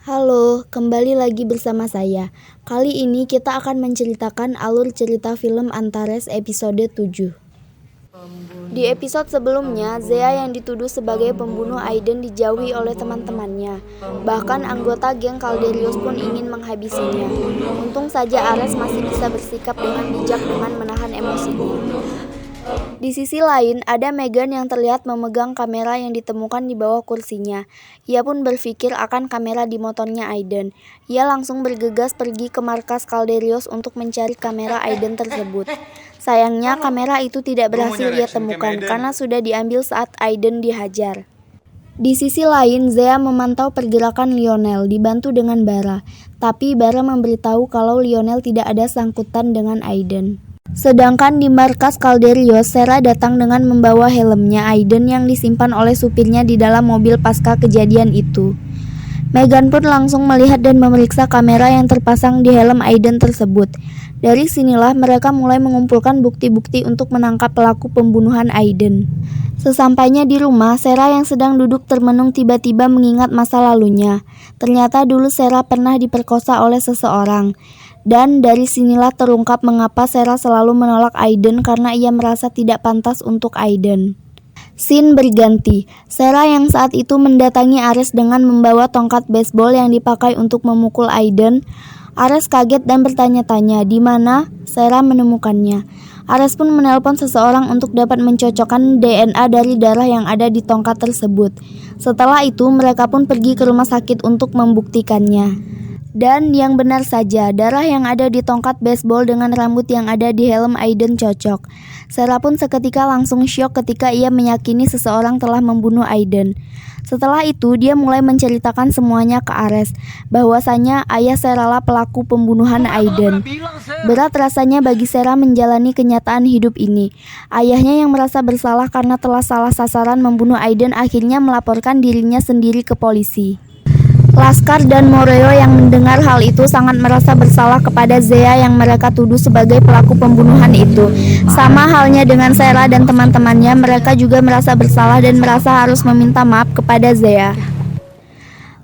Halo, kembali lagi bersama saya. Kali ini kita akan menceritakan alur cerita film Antares episode 7. Di episode sebelumnya, Zea yang dituduh sebagai pembunuh Aiden dijauhi oleh teman-temannya. Bahkan anggota geng Calderios pun ingin menghabisinya. Untung saja Ares masih bisa bersikap dengan bijak dengan menahan emosinya. Di sisi lain, ada Megan yang terlihat memegang kamera yang ditemukan di bawah kursinya. Ia pun berpikir akan kamera di motornya Aiden. Ia langsung bergegas pergi ke markas Calderios untuk mencari kamera Aiden tersebut. Sayangnya, kamera itu tidak berhasil ia temukan karena sudah diambil saat Aiden dihajar. Di sisi lain, Zea memantau pergerakan Lionel dibantu dengan Bara. Tapi Bara memberitahu kalau Lionel tidak ada sangkutan dengan Aiden. Sedangkan di markas Calderios, Sarah datang dengan membawa helmnya Aiden yang disimpan oleh supirnya di dalam mobil pasca kejadian itu. Megan pun langsung melihat dan memeriksa kamera yang terpasang di helm Aiden tersebut. Dari sinilah mereka mulai mengumpulkan bukti-bukti untuk menangkap pelaku pembunuhan Aiden. Sesampainya di rumah, Sarah yang sedang duduk termenung tiba-tiba mengingat masa lalunya. Ternyata dulu Sarah pernah diperkosa oleh seseorang. Dan dari sinilah terungkap mengapa Sarah selalu menolak Aiden karena ia merasa tidak pantas untuk Aiden. Scene berganti. Sarah yang saat itu mendatangi Ares dengan membawa tongkat baseball yang dipakai untuk memukul Aiden. Ares kaget dan bertanya-tanya di mana Sarah menemukannya. Ares pun menelpon seseorang untuk dapat mencocokkan DNA dari darah yang ada di tongkat tersebut. Setelah itu mereka pun pergi ke rumah sakit untuk membuktikannya. Dan yang benar saja, darah yang ada di tongkat baseball dengan rambut yang ada di helm Aiden cocok. Sarah pun seketika langsung syok ketika ia meyakini seseorang telah membunuh Aiden. Setelah itu, dia mulai menceritakan semuanya ke Ares, bahwasanya ayah Sarah lah pelaku pembunuhan Aiden. Berat rasanya bagi Sarah menjalani kenyataan hidup ini. Ayahnya yang merasa bersalah karena telah salah sasaran membunuh Aiden akhirnya melaporkan dirinya sendiri ke polisi. Laskar dan Moreo yang mendengar hal itu sangat merasa bersalah kepada Zea yang mereka tuduh sebagai pelaku pembunuhan itu. Sama halnya dengan Sarah dan teman-temannya, mereka juga merasa bersalah dan merasa harus meminta maaf kepada Zea.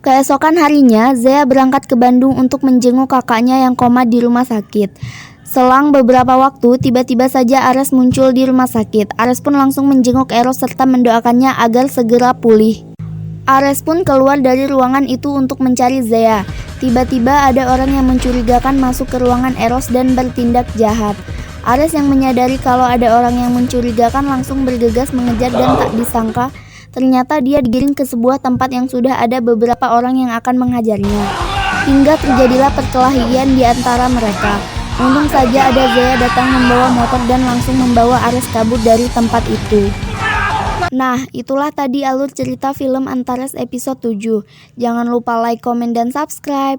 Keesokan harinya, Zea berangkat ke Bandung untuk menjenguk kakaknya yang koma di rumah sakit. Selang beberapa waktu, tiba-tiba saja Ares muncul di rumah sakit. Ares pun langsung menjenguk Eros serta mendoakannya agar segera pulih. Ares pun keluar dari ruangan itu untuk mencari Zea. Tiba-tiba ada orang yang mencurigakan masuk ke ruangan Eros dan bertindak jahat. Ares yang menyadari kalau ada orang yang mencurigakan langsung bergegas mengejar dan tak disangka ternyata dia digiring ke sebuah tempat yang sudah ada beberapa orang yang akan menghajarnya. Hingga terjadilah perkelahian di antara mereka. Untung saja ada Zea datang membawa motor dan langsung membawa Ares kabur dari tempat itu. Nah, itulah tadi alur cerita film Antares episode 7. Jangan lupa like, komen, dan subscribe.